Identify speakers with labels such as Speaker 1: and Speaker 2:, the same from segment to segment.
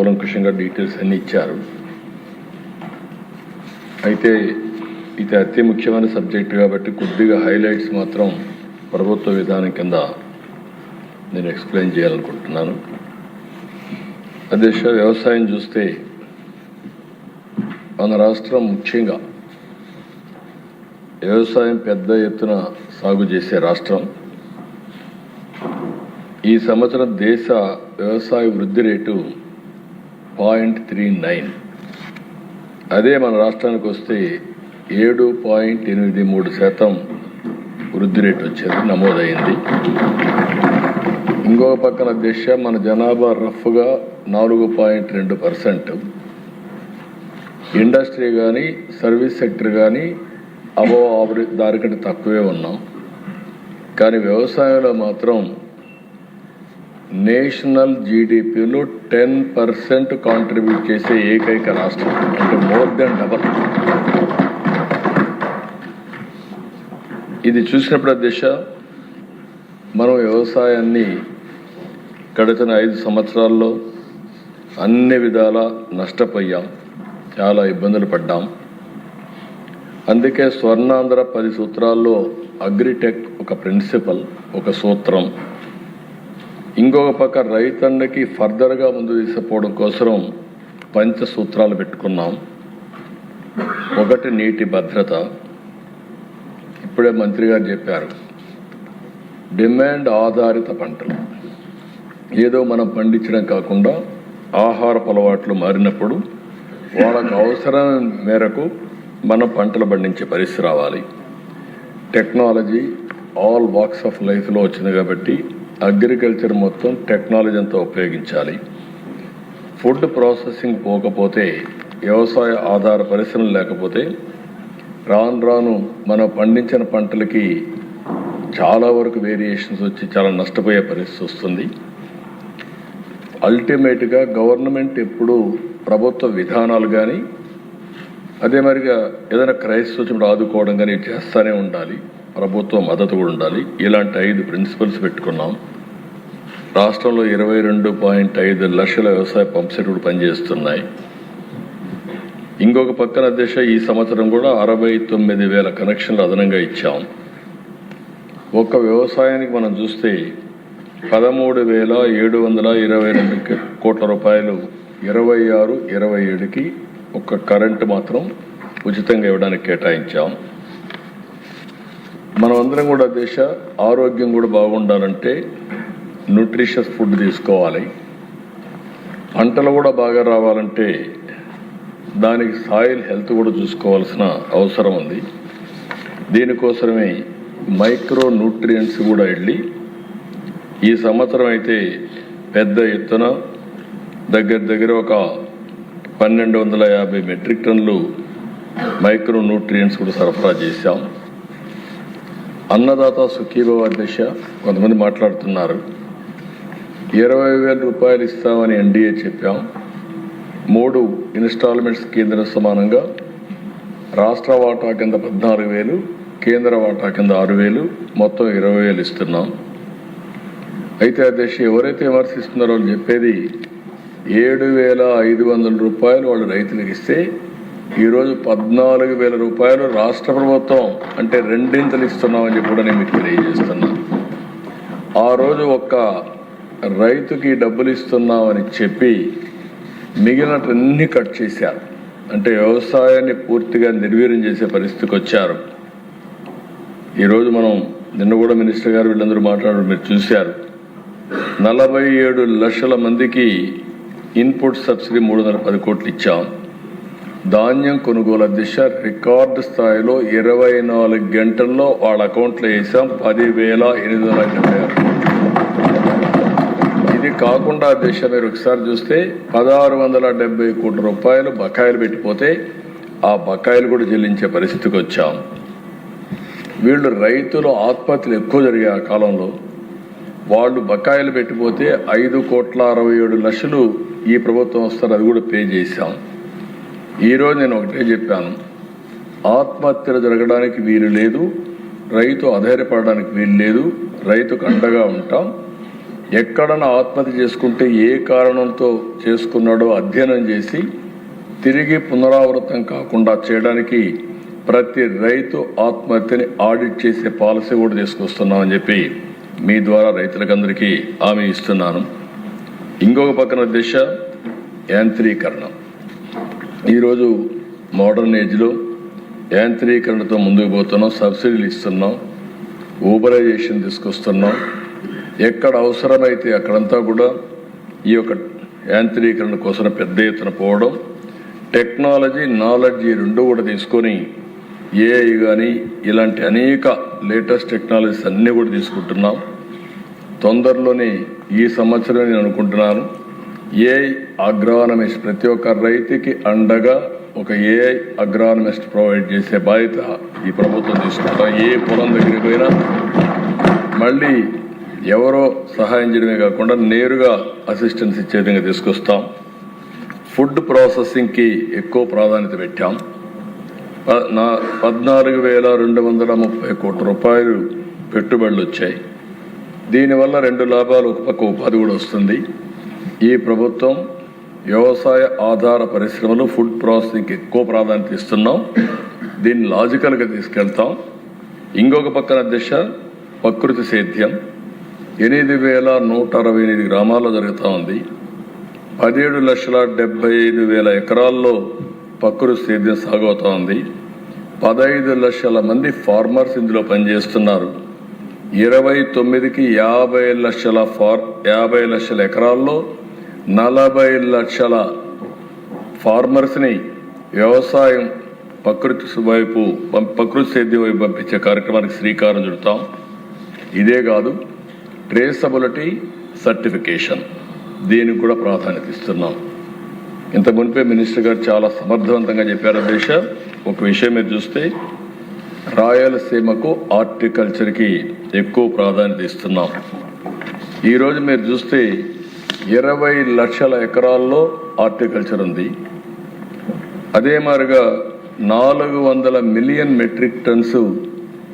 Speaker 1: కూలంకుషంగా details అన్నీ ఇచ్చారు. అయితే ఇది అతి ముఖ్యమైన సబ్జెక్ట్ కాబట్టి కొద్దిగా హైలైట్స్ మాత్రం ప్రభుత్వ విధానం కింద నేను ఎక్స్ప్లెయిన్ చేయాలనుకుంటున్నాను. అధ్యక్ష, వ్యవసాయం చూస్తే మన రాష్ట్రం ముఖ్యంగా వ్యవసాయం పెద్ద ఎత్తున సాగు చేసే రాష్ట్రం. ఈ సంవత్సరం దేశ వ్యవసాయ వృద్ధి రేటు 0.39. అదే మన రాష్ట్రానికి వస్తే 7.83% వృద్ధి రేటు వచ్చేది నమోదైంది. ఇంకొక పక్కన దేశ మన జనాభా రఫ్గా 4.2%. ఇండస్ట్రీ కానీ సర్వీస్ సెక్టర్ కానీ దానికంటే తక్కువే ఉన్నాం. కానీ వ్యవసాయంలో మాత్రం నేషనల్ జీడిపిలో 10% కాంట్రిబ్యూట్ చేసే ఏకైక రాష్ట్రం, అంటే మోర్ దెన్ డబల్. ఇది చూసినప్పుడు దిశ మనం వ్యవసాయాన్ని గడిచిన 5 సంవత్సరాల్లో అన్ని విధాల నష్టపోయాం, చాలా ఇబ్బందులు పడ్డాం. అందుకే స్వర్ణాంధ్ర 10 సూత్రాల్లో అగ్రిటెక్ ఒక ప్రిన్సిపల్, ఒక సూత్రం. ఇంకొక పక్క రైతన్నకి ఫర్దర్గా ముందు తీసుకుపోవడం కోసం పంచసూత్రాలు పెట్టుకున్నాం. ఒకటి నీటి భద్రత. ఇప్పుడే మంత్రి గారు చెప్పారు, డిమాండ్ ఆధారిత పంటలు. ఏదో మనం పండించడం కాకుండా ఆహారపు అలవాట్లు మారినప్పుడు వాళ్ళకు అవసరం మేరకు మనం పంటలు పండించే పరిస్థితి రావాలి. టెక్నాలజీ ఆల్ వాక్స్ ఆఫ్ లైఫ్లో వచ్చింది కాబట్టి అగ్రికల్చర్ మొత్తం టెక్నాలజీ అంతా ఉపయోగించాలి. ఫుడ్ ప్రాసెసింగ్ పోకపోతే, వ్యవసాయ ఆధార పరిశ్రమలు లేకపోతే రాను రాను మనం పండించిన పంటలకి చాలా వరకు వేరియేషన్స్ వచ్చి చాలా నష్టపోయే పరిస్థితి వస్తుంది. అల్టిమేట్గా గవర్నమెంట్ ఎప్పుడు ప్రభుత్వ విధానాలు కానీ అదే మరిగా ఏదైనా క్రైసిస్ వచ్చినప్పుడు ఆదుకోవడం కానీ చేస్తూనే ఉండాలి. ప్రభుత్వ మద్దతు కూడా ఉండాలి. ఇలాంటి 5 ప్రిన్సిపల్స్ పెట్టుకున్నాం. రాష్ట్రంలో 22.5 లక్షల వ్యవసాయ పంప్ సెట్ కూడా పనిచేస్తున్నాయి. ఇంకొక పక్కన దిశ ఈ సంవత్సరం కూడా 69,000 కనెక్షన్లు అదనంగా ఇచ్చాం. ఒక్క వ్యవసాయానికి మనం చూస్తే 13,722 కోట్ల రూపాయలు 26-27కి ఒక్క కరెంటు మాత్రం ఉచితంగా ఇవ్వడానికి కేటాయించాం. మనం అందరం కూడా దేశ ఆరోగ్యం కూడా బాగుండాలంటే న్యూట్రిషియస్ ఫుడ్ తీసుకోవాలి. పంటలు కూడా బాగా రావాలంటే దానికి సాయిల్ హెల్త్ కూడా చూసుకోవాల్సిన అవసరం ఉంది. దీనికోసమే మైక్రో న్యూట్రియంట్స్ కూడా వెళ్ళి ఈ సంవత్సరం అయితే పెద్ద ఎత్తున దగ్గర ఒక 1,250 మెట్రిక్ టన్నులు మైక్రో న్యూట్రియంట్స్ కూడా సరఫరా చేశాం. అన్నదాత సుఖీభవ దిశ కొంతమంది మాట్లాడుతున్నారు. 20,000 రూపాయలు ఇస్తామని ఎన్డీఏ చెప్పాం. 3 ఇన్స్టాల్మెంట్స్ కేంద్ర సమానంగా రాష్ట్ర వాటా కింద 14,000, కేంద్ర వాటా కింద 6,000, మొత్తం 20,000 ఇస్తున్నాం. అయితే అధ్యక్ష, ఎవరైతే విమర్శిస్తున్నారో వాళ్ళు చెప్పేది 7,500 రూపాయలు వాళ్ళు రైతులకు ఇస్తే ఈరోజు 14,000 రూపాయలు రాష్ట్ర ప్రభుత్వం అంటే 2 ఇస్తున్నామని చెప్పి కూడా నేను మీకు తెలియజేస్తున్నాను. ఆ రోజు ఒక్క రైతుకి డబ్బులు ఇస్తున్నామని చెప్పి మిగిలినటన్నీ కట్ చేశారు. అంటే వ్యవసాయాన్ని పూర్తిగా నిర్వీర్యం చేసే పరిస్థితికి వచ్చారు. ఈరోజు మనం నిన్న కూడా మినిస్టర్ గారు వీళ్ళందరూ మాట్లాడారు, మీరు చూశారు. 47 లక్షల మందికి ఇన్పుట్ సబ్సిడీ 310 కోట్లు ఇచ్చాం. ధాన్యం కొనుగోలు దిశ రికార్డు స్థాయిలో 24 గంటల్లో వాళ్ళ అకౌంట్లో వేసాం 10,876. ఇది కాకుండా దిశ మీరు ఒకసారి చూస్తే 1,670 కోట్ల రూపాయలు బకాయిలు పెట్టిపోతే ఆ బకాయిలు కూడా చెల్లించే పరిస్థితికి వచ్చాం. వీళ్ళు రైతులు ఆత్మహత్యలు ఎక్కువ జరిగే ఆ కాలంలో వాళ్ళు బకాయిలు పెట్టిపోతే 5,67,00,000 ఈ ప్రభుత్వం వస్తారు, అది కూడా పే చేశాం. ఈరోజు నేను ఒకటే చెప్పాను, ఆత్మహత్యలు జరగడానికి వీలు లేదు, రైతు అధైర్యపడడానికి వీలు లేదు, రైతుకు అండగా ఉంటాం. ఎక్కడన్నా ఆత్మహత్య చేసుకుంటే ఏ కారణంతో చేసుకున్నాడో అధ్యయనం చేసి తిరిగి పునరావృతం కాకుండా చేయడానికి ప్రతి రైతు ఆత్మహత్యని ఆడిట్ చేసే పాలసీ కూడా తీసుకొస్తున్నామని చెప్పి మీ ద్వారా రైతులకందరికీ హామీ ఇస్తున్నాను. ఇంకొక పక్కన దిశ యాంత్రీకరణ. ఈరోజు మోడర్న్ ఏజ్లో యాంత్రీకరణతో ముందుకు పోతున్నాం, సబ్సిడీలు ఇస్తున్నాం, ఊబరైజేషన్ తీసుకొస్తున్నాం. ఎక్కడ అవసరమైతే అక్కడంతా కూడా ఈ యొక్క యాంత్రీకరణ కోసం పెద్ద ఎత్తున పోవడం, టెక్నాలజీ నాలెడ్జ్ ఈ రెండు కూడా తీసుకొని ఏఐ కానీ ఇలాంటి అనేక లేటెస్ట్ టెక్నాలజీస్ అన్నీ కూడా తీసుకుంటున్నాం. తొందరలోనే ఈ సంవత్సరం నేను అనుకుంటున్నాను ఏఐ అగ్రానమిస్ట్ ప్రతి ఒక్క రైతుకి అండగా ఒక ఏఐ అగ్రానమిస్ట్ ప్రొవైడ్ చేసే బాధ్యత ఈ ప్రభుత్వం తీసుకుంటాం. ఏ పొలం దగ్గరికి పోయినా మళ్ళీ ఎవరో సహాయం చేయడమే కాకుండా నేరుగా అసిస్టెన్స్ ఇచ్చే విధంగా తీసుకొస్తాం. ఫుడ్ ప్రాసెసింగ్కి ఎక్కువ ప్రాధాన్యత పెట్టాం. 14,230 కోట్ల రూపాయలు పెట్టుబడులు వచ్చాయి. దీనివల్ల 2 లాభాలు, ఒక పక్క ఉపాధి కూడా వస్తుంది. ఈ ప్రభుత్వం వ్యవసాయ ఆధార పరిశ్రమలు ఫుడ్ ప్రాసెసింగ్కి ఎక్కువ ప్రాధాన్యత ఇస్తున్నాం. దీన్ని లాజికల్గా తీసుకెళ్తాం. ఇంకొక పక్కన దిశ ప్రకృతి సేద్యం 8,168 గ్రామాల్లో జరుగుతూ ఉంది. 17,75,000 ఎకరాల్లో ప్రకృతి సేద్యం సాగు అవుతా ఉంది. 15 లక్షల మంది ఫార్మర్స్ ఇందులో పనిచేస్తున్నారు. 29కి 50 లక్షల ఎకరాల్లో 40 లక్షల ఫార్మర్స్ని వ్యవసాయం ప్రకృతి సేద్యం వైపు పంపించే కార్యక్రమానికి శ్రీకారం చుడతాం. ఇదే కాదు, ట్రేసబిలిటీ సర్టిఫికేషన్ దీనికి కూడా ప్రాధాన్యత ఇస్తున్నాం. ఇంత మునిపే మినిస్టర్ గారు చాలా సమర్థవంతంగా చెప్పారు. దేశ ఒక విషయం మీరు చూస్తే రాయలసీమకు హార్టికల్చర్కి ఎక్కువ ప్రాధాన్యత ఇస్తున్నాం. ఈరోజు మీరు చూస్తే 20 లక్షల ఎకరాల్లో హార్టికల్చర్ ఉంది. అదే మాదిరిగా 400 మిలియన్ మెట్రిక్ టన్స్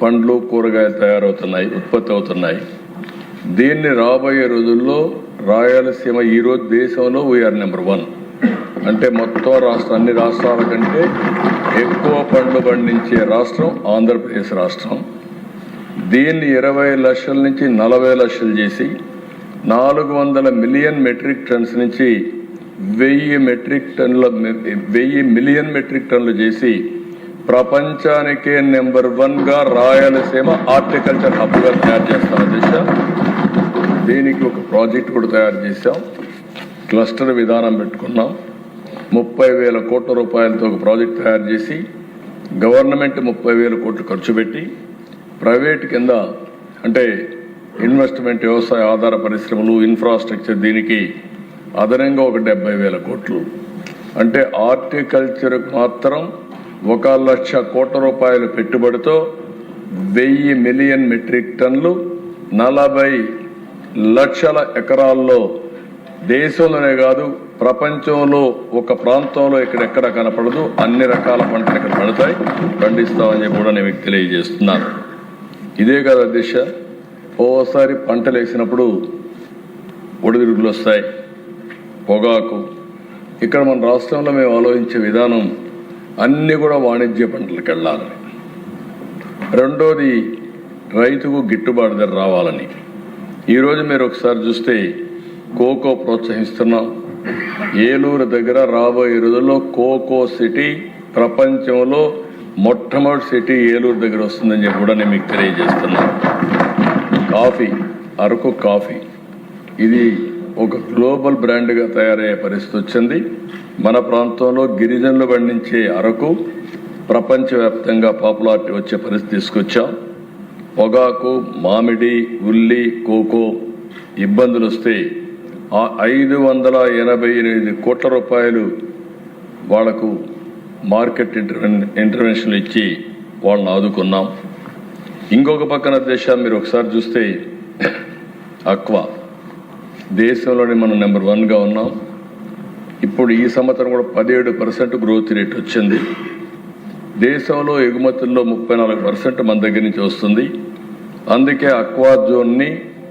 Speaker 1: పండ్లు కూరగాయలు తయారవుతున్నాయి, ఉత్పత్తి అవుతున్నాయి. దీన్ని రాబోయే రోజుల్లో రాయలసీమ ఈరోజు దేశంలో వీఆర్ నెంబర్ 1. అంటే మొత్తం అన్ని రాష్ట్రాల కంటే ఎక్కువ పండ్లు పండించే రాష్ట్రం ఆంధ్రప్రదేశ్ రాష్ట్రం. దీన్ని 20 లక్షల నుంచి 40 లక్షలు చేసి 400 మిలియన్ మెట్రిక్ టన్స్ నుంచి 1000 మిలియన్ మెట్రిక్ టన్నులు చేసి ప్రపంచానికే నెంబర్ 1గా రాయలసీమ హార్టికల్చర్ హబ్గా తయారు చేస్తాం. దిశ దీనికి ఒక ప్రాజెక్ట్ కూడా తయారు చేశాం. క్లస్టర్ విధానం పెట్టుకున్నాం. 30,000 కోట్ల రూపాయలతో ఒక ప్రాజెక్ట్ తయారు చేసి గవర్నమెంట్ 30,000 కోట్లు ఖర్చు పెట్టి ప్రైవేట్ కింద అంటే ఇన్వెస్ట్మెంట్ వ్యవసాయ ఆధార పరిశ్రమలు ఇన్ఫ్రాస్ట్రక్చర్ దీనికి అదనంగా ఒక 70,000 కోట్లు అంటే హార్టికల్చర్కు మాత్రం 1,00,000 కోట్ల రూపాయల పెట్టుబడితో 1000 మిలియన్ మెట్రిక్ టన్నులు 40 లక్షల ఎకరాల్లో దేశంలోనే కాదు ప్రపంచంలో ఒక ప్రాంతంలో ఎక్కడెక్కడ కనపడదు అన్ని రకాల పంటలు ఇక్కడ పడతాయి, పండిస్తామని చెప్పి కూడా నేను మీకు తెలియజేస్తున్నాను. ఇదే కదా దిశ, ఓసారి పంటలు వేసినప్పుడు ఒడిదుడుకులు వస్తాయి, పొగాకు. ఇక్కడ మన రాష్ట్రంలో మేము ఆలోచించే విధానం అన్నీ కూడా వాణిజ్య పంటలకు వెళ్ళాలని, రెండోది రైతుకు గిట్టుబాటు ధర రావాలని. ఈరోజు మీరు ఒకసారి చూస్తే కోకో ప్రోత్సహిస్తున్నాం. ఏలూరు దగ్గర రాబోయే రోజుల్లో కోకో సిటీ ప్రపంచంలో మొట్టమొదటి సిటీ ఏలూరు దగ్గర వస్తుందని చెప్పి కూడా నేను మీకు తెలియజేస్తున్నాను. కాఫీ, అరకు కాఫీ ఇది ఒక గ్లోబల్ బ్రాండ్గా తయారయ్యే పరిస్థితి వచ్చింది. మన ప్రాంతంలో గిరిజనులు పండించే అరకు ప్రపంచవ్యాప్తంగా పాపులారిటీ వచ్చే పరిస్థితి తీసుకొచ్చాం. పొగాకు, మామిడి, ఉల్లి, కోకో ఇబ్బందులు వస్తే 588 కోట్ల రూపాయలు వాళ్లకు మార్కెట్ ఇంటర్వెన్షన్లు ఇచ్చి వాళ్ళని ఆదుకున్నాం. ఇంకొక పక్కన దేశం మీరు ఒకసారి చూస్తే అక్వా దేశంలోనే మనం నెంబర్ 1గా ఉన్నాం. ఇప్పుడు ఈ సంవత్సరం కూడా 17% గ్రోత్ రేట్ వచ్చింది. దేశంలో ఎగుమతుల్లో 34% మన దగ్గర నుంచి వస్తుంది. అందుకే అక్వా జోన్ని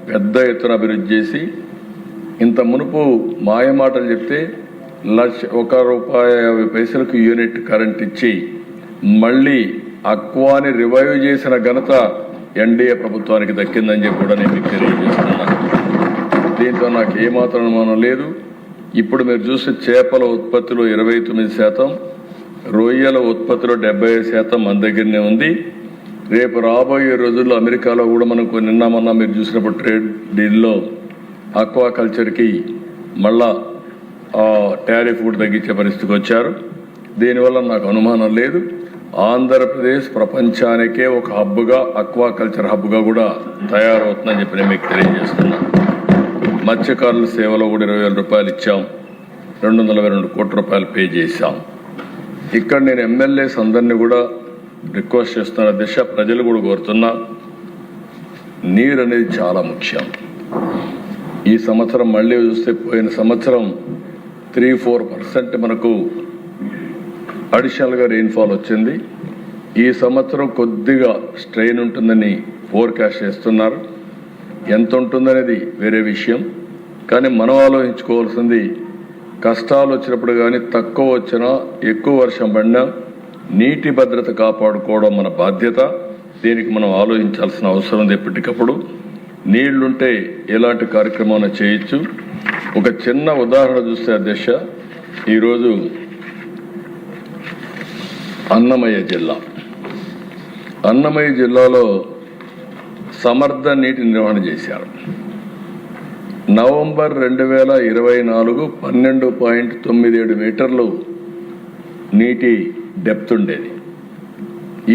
Speaker 1: పెద్ద ఎత్తున అభివృద్ధి చేసి ఇంత మునుపు మాయమాటలు చెప్తే ₹1.50 యూనిట్ కరెంట్ ఇచ్చి మళ్ళీ అక్వాని రివైవ్ చేసిన ఘనత ఎన్డీఏ ప్రభుత్వానికి దక్కిందని చెప్పి కూడా నేను మీకు తెలియజేస్తున్నాను. దీంతో నాకు ఏమాత్రం అనుమానం లేదు. ఇప్పుడు మీరు చూసే చేపల ఉత్పత్తిలో 29%, రొయ్యల ఉత్పత్తిలో 75% మన దగ్గరనే ఉంది. రేపు రాబోయే రోజుల్లో అమెరికాలో కూడా మనకు నిన్న మొన్న మీరు చూసినప్పుడు ట్రేడ్ డీల్లో ఆక్వాకల్చర్కి మళ్ళా టారిఫ్ కూడా తగ్గించే పరిస్థితికి వచ్చారు. దీనివల్ల నాకు అనుమానం లేదు. ఆంధ్రప్రదేశ్ ప్రపంచానికే ఒక హబ్గా, అక్వాకల్చర్ హబ్గా కూడా తయారవుతుందని చెప్పి నేను మీకు తెలియజేస్తున్నాను. మత్స్యకారుల సేవలో కూడా ₹20,000 ఇచ్చాం, ₹222 కోట్ల పే చేశాం. ఇక్కడ నేను ఎమ్మెల్యేస్ అందరినీ కూడా రిక్వెస్ట్ చేస్తున్న దిశ ప్రజలు కూడా కోరుతున్నా, నీరు అనేది చాలా ముఖ్యం. ఈ సంవత్సరం మళ్ళీ చూస్తే పోయిన సంవత్సరం 3-4% మనకు అడిషనల్గా రెయిన్ఫాల్ వచ్చింది. ఈ సంవత్సరం కొద్దిగా స్ట్రెయిన్ ఉంటుందని ఫోర్కాస్ట్ చేస్తున్నారు. ఎంత ఉంటుందనేది వేరే విషయం. కానీ మనం ఆలోచించుకోవాల్సింది, కష్టాలు వచ్చినప్పుడు కానీ తక్కువ వచ్చినా ఎక్కువ వర్షం పడినా నీటి భద్రత కాపాడుకోవడం మన బాధ్యత. దీనికి మనం ఆలోచించాల్సిన అవసరం ఉంది. ఎప్పటికప్పుడు నీళ్లుంటే ఎలాంటి కార్యక్రమం చేయొచ్చు. ఒక చిన్న ఉదాహరణ చూస్తే అధ్యక్ష, ఈరోజు అన్నమయ్య జిల్లాలో సమర్థ నీటి నిర్వహణ చేశారు. నవంబర్ 2024 12.97 మీటర్లు నీటి డెప్త్ ఉండేది.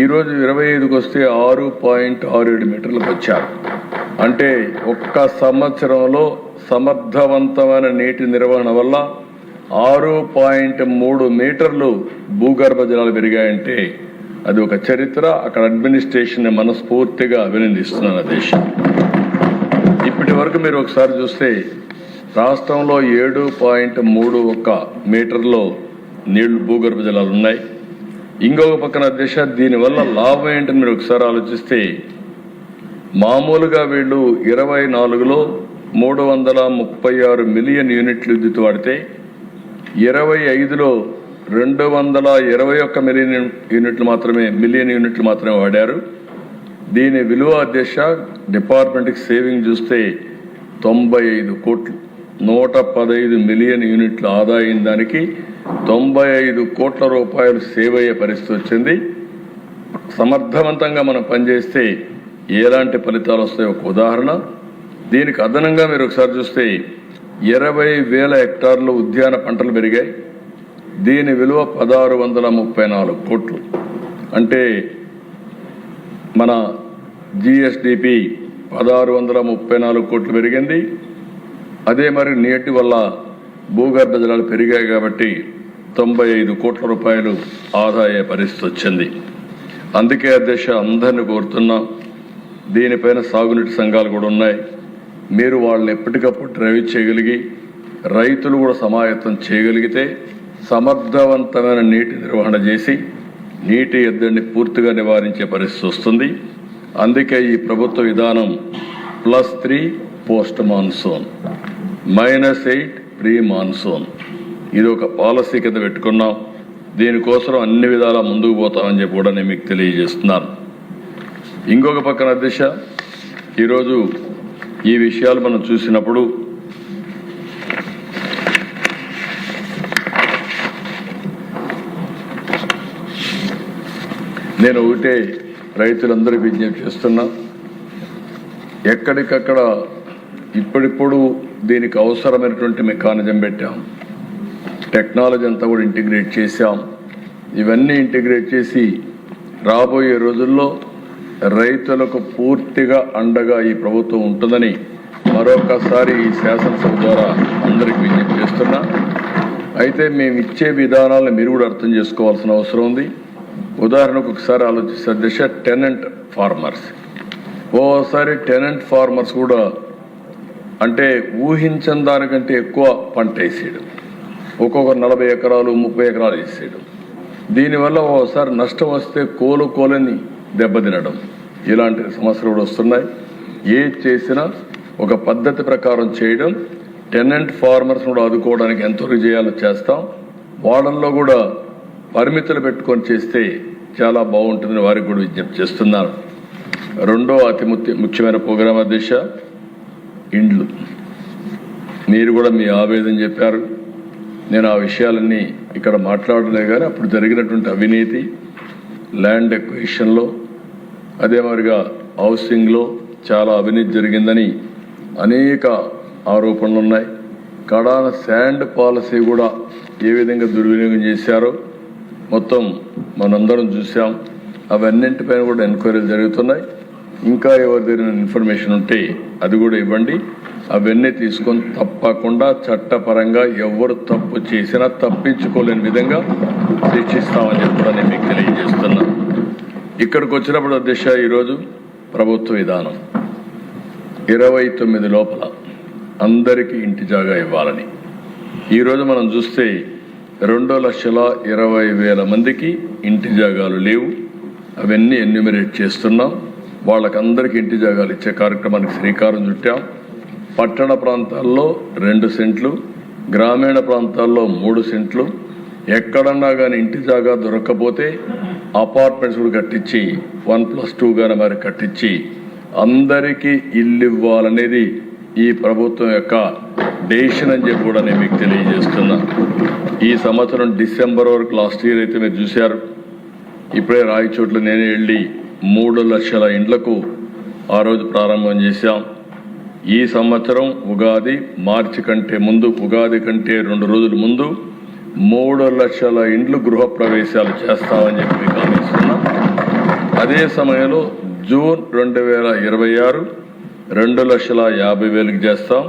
Speaker 1: ఈరోజు 25కి వస్తే 6.67 మీటర్లకు వచ్చారు. అంటే ఒక్క సంవత్సరంలో సమర్థవంతమైన నీటి నిర్వహణ వల్ల 6.3 మీటర్లు భూగర్భ జలాలు పెరిగాయంటే అది ఒక చరిత్ర. అక్కడ అడ్మినిస్ట్రేషన్ మనస్ఫూర్తిగా అభినందిస్తున్నాను దేశం. ఇప్పటి వరకు మీరు ఒకసారి చూస్తే రాష్ట్రంలో 7.31 మీటర్లో నీళ్లు భూగర్భ జలాలు ఉన్నాయి. ఇంకొక పక్కన దేశ దీనివల్ల లాభం ఏంటని మీరు ఒకసారి ఆలోచిస్తే, మామూలుగా వీళ్ళు 24లో 336 మిలియన్ యూనిట్లు విద్యుత్ వాడితే 25లో 221 మిలియన్ యూనిట్లు మాత్రమే వాడారు. దీని విలువ అధ్యక్ష డిపార్ట్మెంట్కి సేవింగ్ చూస్తే 95 కోట్లు, 115 మిలియన్ యూనిట్లు ఆదా అయిన దానికి 95 కోట్ల రూపాయలు సేవ్ అయ్యే పరిస్థితి వచ్చింది. సమర్థవంతంగా మనం పనిచేస్తే ఎలాంటి ఫలితాలు వస్తాయో ఒక ఉదాహరణ. దీనికి అదనంగా మీరు ఒకసారి చూస్తే 20,000 హెక్టార్లు ఉద్యాన పంటలు పెరిగాయి. దీని విలువ 1,634 కోట్లు. అంటే మన జిఎస్డిపి 1,634 కోట్లు పెరిగింది. అదే మరి నీటి వల్ల భూగర్భ జలాలు పెరిగాయి కాబట్టి 95 కోట్ల రూపాయలు ఆదాయ పరిస్థితి వచ్చింది. అందుకే అధ్యక్ష అందరిని కోరుతున్నాం, దీనిపైన సాగునీటి సంఘాలు కూడా ఉన్నాయి. మీరు వాళ్ళని ఎప్పటికప్పుడు డ్రైవ్ చేయగలిగి రైతులు కూడా సమాయత్తం చేయగలిగితే సమర్థవంతమైన నీటి నిర్వహణ చేసి నీటి ఎద్దడిని పూర్తిగా నివారించే పరిస్థితి వస్తుంది. అందుకే ఈ ప్రభుత్వ విధానం +3 పోస్ట్ మాన్సూన్, -8 ప్రీ మాన్సూన్, ఇది ఒక పాలసీ కింద పెట్టుకున్నాం. దీనికోసం అన్ని విధాలా ముందుకు పోతామని చెప్పి కూడా నేను మీకు తెలియజేస్తున్నాను. ఇంకొక పక్కన అధ్యక్ష, ఈరోజు ఈ విషయాలు మనం చూసినప్పుడు నేను ఒకటే రైతులందరూ విజ్ఞప్తి చేస్తున్నా, ఎక్కడికక్కడ ఇప్పుడిప్పుడు దీనికి అవసరమైనటువంటి మెకానిజం పెట్టాం, టెక్నాలజీ అంతా కూడా ఇంటిగ్రేట్ చేశాం. ఇవన్నీ ఇంటిగ్రేట్ చేసి రాబోయే రోజుల్లో రైతులకు పూర్తిగా అండగా ఈ ప్రభుత్వం ఉంటుందని మరొకసారి ఈ శాసనసభ ద్వారా అందరికీ విజ్ఞప్తి చేస్తున్నా. అయితే మేము ఇచ్చే విధానాలను మీరు కూడా అర్థం చేసుకోవాల్సిన అవసరం ఉంది. ఉదాహరణకు ఒకసారి ఆలోచిస్తే దిశ టెనెంట్ ఫార్మర్స్, ఓసారి టెనెంట్ ఫార్మర్స్ కూడా అంటే ఊహించని దానికంటే ఎక్కువ పంట వేసేయడం, ఒక్కొక్క 40 ఎకరాలు 30 ఎకరాలు వేసేయడం. దీనివల్ల ఓసారి నష్టం వస్తే కోలని దెబ్బతినడం, ఇలాంటి సమస్యలు కూడా వస్తున్నాయి. ఏది చేసినా ఒక పద్ధతి ప్రకారం చేయడం, టెనెంట్ ఫార్మర్స్ కూడా ఆదుకోవడానికి ఎంతవరకు చేయాలో చేస్తాం. వాళ్ళల్లో కూడా పరిమితులు పెట్టుకొని చేస్తే చాలా బాగుంటుందని వారికి కూడా విజ్ఞప్తి చేస్తున్నారు. రెండో అతి ముఖ్యమైన ప్రోగ్రాం అధ్యక్ష, ఇండ్లు. మీరు కూడా మీ ఆవేదన చెప్పారు. నేను ఆ విషయాలన్నీ ఇక్కడ మాట్లాడలే, కానీ అప్పుడు జరిగినటువంటి అవినీతి, ల్యాండ్ ఎక్విజిషన్లో, అదే మరిగా హౌసింగ్లో చాలా అవినీతి జరిగిందని అనేక ఆరోపణలు ఉన్నాయి. కడాన శాండ్ పాలసీ కూడా ఏ విధంగా దుర్వినియోగం చేశారో మొత్తం మనందరం చూసాం. అవన్నింటిపైన కూడా ఎంక్వైరీలు జరుగుతున్నాయి. ఇంకా ఎవరి దగ్గర ఇన్ఫర్మేషన్ ఉంటే అది కూడా ఇవ్వండి. అవన్నీ తీసుకొని తప్పకుండా చట్టపరంగా ఎవరు తప్పు చేసినా తప్పించుకోలేని విధంగా శిక్షిస్తామని చెప్పి కూడా నేను మీకు తెలియజేస్తున్నా. ఇక్కడికి వచ్చినప్పుడు అధ్యక్ష, ఈరోజు ప్రభుత్వ విధానం 29 లోపల అందరికీ ఇంటి జాగా ఇవ్వాలని. ఈరోజు మనం చూస్తే 2,20,000 మందికి ఇంటి జాగాలు లేవు. అవన్నీ ఎన్యూమరేట్ చేస్తున్నాం. వాళ్ళకందరికీ ఇంటి జాగాలు ఇచ్చే కార్యక్రమానికి శ్రీకారం చుట్టాం. పట్టణ ప్రాంతాల్లో 2 సెంట్లు, గ్రామీణ ప్రాంతాల్లో 3 సెంట్లు. ఎక్కడన్నా కానీ ఇంటి జాగా దొరకకపోతే అపార్ట్మెంట్స్ కూడా కట్టించి 1+2 మరి కట్టించి అందరికీ ఇల్లు ఇవ్వాలనేది ఈ ప్రభుత్వం యొక్క డెసిషన్ అని చెప్పి కూడా నేను మీకు తెలియజేస్తున్నా. ఈ సంవత్సరం డిసెంబర్ వరకు, లాస్ట్ ఇయర్ అయితే మీరు చూశారు, ఇప్పుడే రాయచోట్ల నేనే వెళ్ళి 3 లక్షల ఇండ్లకు ఆ రోజు ప్రారంభం చేశాం. ఈ సంవత్సరం ఉగాది, మార్చి కంటే ముందు, ఉగాది కంటే 2 రోజుల ముందు 3 లక్షల ఇండ్లు గృహప్రవేశాలు చేస్తామని చెప్పి మీకు గమనిస్తున్నాం. అదే సమయంలో జూన్ 2026 2,50,000 చేస్తాం.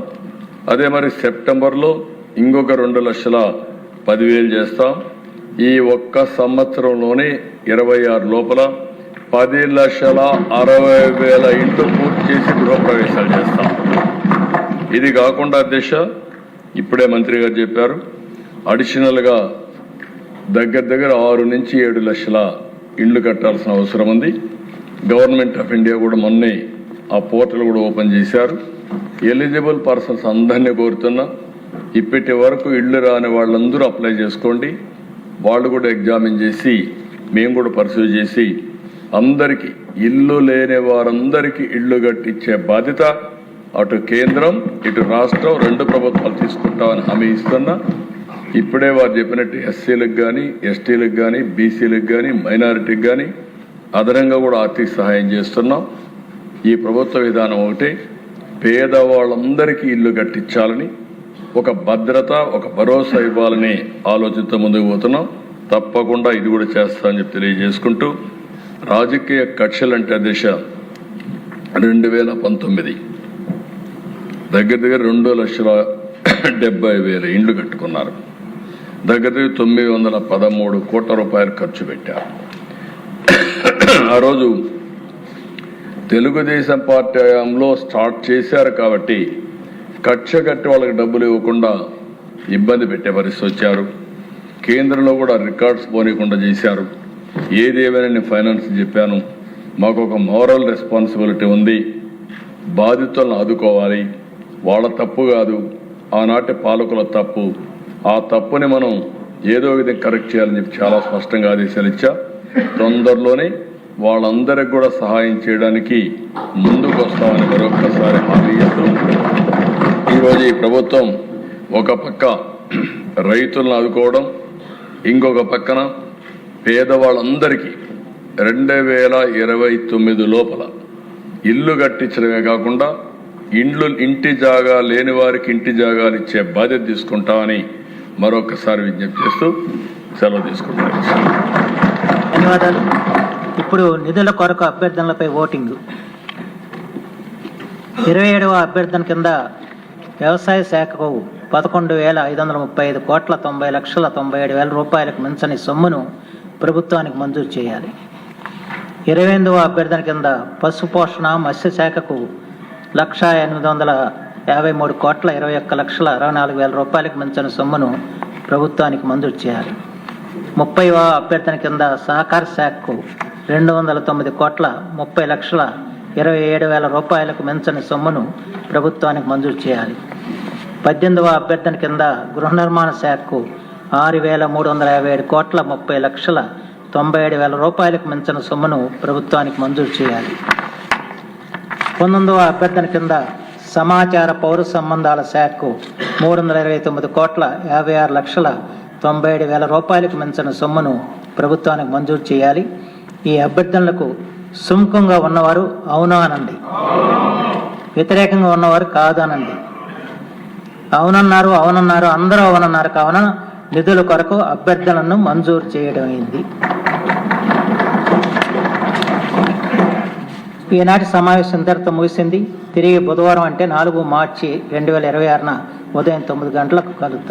Speaker 1: అదే మరి సెప్టెంబర్లో ఇంకొక 2,10,000 చేస్తాం. ఈ ఒక్క సంవత్సరంలోనే 26 లోపల 10,60,000 ఇండ్లు పూర్తి చేసి గృహప్రవేశాలు చేస్తాం. ఇది కాకుండా అధ్యక్ష, ఇప్పుడే మంత్రి గారు చెప్పారు, అడిషనల్గా దగ్గర 6 నుంచి 7 లక్షల ఇండ్లు కట్టాల్సిన అవసరం ఉంది. గవర్నమెంట్ ఆఫ్ ఇండియా కూడా మొన్నే ఆ పోర్టల్ కూడా ఓపెన్ చేశారు. ఎలిజిబుల్ పర్సన్స్ అందరినీ కోరుతున్నా, ఇప్పటి వరకు ఇళ్ళు రాని వాళ్ళందరూ అప్లై చేసుకోండి. వాళ్ళు కూడా ఎగ్జామిన్ చేసి మేము కూడా పర్సూ చేసి అందరికీ, ఇల్లు లేని వారందరికీ ఇళ్ళు కట్టించే బాధ్యత అటు కేంద్రం ఇటు రాష్ట్రం 2 ప్రభుత్వాలు తీసుకుంటామని హామీ ఇస్తున్నా. ఇప్పుడే వారు చెప్పినట్టు ఎస్సీలకు కానీ, ఎస్టీలకు కానీ, బీసీలకు కానీ, మైనారిటీకి కానీ అదనంగా కూడా ఆర్థిక సహాయం చేస్తున్నాం. ఈ ప్రభుత్వ విధానం ఒకటే, పేదవాళ్ళందరికీ ఇల్లు కట్టించాలని, ఒక భద్రత, ఒక భరోసా ఇవ్వాలని ఆలోచనతో ముందుకు పోతున్నాం. తప్పకుండా ఇది కూడా చేస్తామని చెప్పి తెలియజేసుకుంటూ, రాజకీయ కక్షలంటే దిశ 2019 దగ్గర 2,70,000 ఇండ్లు కట్టుకున్నారు. దగ్గర 913 కోట్ల రూపాయలు ఖర్చు పెట్టారు. ఆ రోజు తెలుగుదేశం పార్టీ హయాంలో స్టార్ట్ చేశారు కాబట్టి కక్ష కట్టి వాళ్ళకి డబ్బులు ఇవ్వకుండా ఇబ్బంది పెట్టే పరిస్థితి వచ్చారు. కేంద్రంలో కూడా రికార్డ్స్ పోనీయకుండా చేశారు. ఏదేమైనా నేను ఫైనాన్స్ చెప్పాను, మాకు ఒక మోరల్ రెస్పాన్సిబిలిటీ ఉంది. బాధితులను ఆదుకోవాలి. వాళ్ళ తప్పు కాదు, ఆనాటి పాలకుల తప్పు. ఆ తప్పుని మనం ఏదో విధంగా కరెక్ట్ చేయాలని చెప్పి చాలా స్పష్టంగా ఆదేశాలు ఇచ్చా. తొందరలోనే వాళ్ళందరికి కూడా సహాయం చేయడానికి ముందుకు వస్తామని మరొకసారి హామీ ఇస్తూ, ఈరోజు ఈ ప్రభుత్వం ఒక పక్క రైతులను ఆదుకోవడం, ఇంకొక పక్కన పేదవాళ్ళందరికీ 2029 లోపల ఇల్లు కట్టించడమే కాకుండా ఇంటి జాగా లేని వారికి ఇంటి జాగాలు ఇచ్చే బాధ్యత తీసుకుంటామని మరొకసారి విజ్ఞప్తి చేస్తూ సెలవు తీసుకుంటాను.
Speaker 2: ధన్యవాదాలు. ఇప్పుడు నిధుల కొరకు అభ్యర్థనలపై ఓటింగ్. 27వ అభ్యర్థన కింద వ్యవసాయ శాఖకు 11,535 కోట్ల 90,97,000 రూపాయలకు మించని సొమ్మును ప్రభుత్వానికి మంజూరు చేయాలి. 28వ అభ్యర్థన కింద పశుపోషణ మత్స్య శాఖకు 1,853 కోట్ల 21,64,000 రూపాయలకు మించని సొమ్మును ప్రభుత్వానికి మంజూరు చేయాలి. 30వ అభ్యర్థన కింద సహకార శాఖకు 209 కోట్ల 30,00,000 27,000 రూపాయలకు మించని సొమ్మును ప్రభుత్వానికి మంజూరు చేయాలి. 18వ అభ్యర్థన కింద గృహ నిర్మాణ శాఖకు 6,357 కోట్ల 30 లక్షల 97,000 రూపాయలకు మించిన సొమ్మును ప్రభుత్వానికి మంజూరు చేయాలి. 19వ అభ్యర్థన కింద సమాచార పౌర సంబంధాల శాఖకు 329 కోట్ల 56 లక్షల 97,000 రూపాయలకు మించిన సొమ్మును ప్రభుత్వానికి మంజూరు చేయాలి. ఈ అభ్యర్థనలకు సుముఖంగా ఉన్నవారు అవును అనండి, వ్యతిరేకంగా ఉన్నవారు కాదనండి. అవునన్నారు అందరూ అవునన్నారు కావున నిధుల కొరకు అభ్యర్థనలను మంజూరు చేయడం అయింది. ఈనాటి సమావేశం ఇంతటితో ముగిసింది. తిరిగి బుధవారం అంటే 4 మార్చి 2026 ఉదయం 9 గంటలకు కలుద్దాం.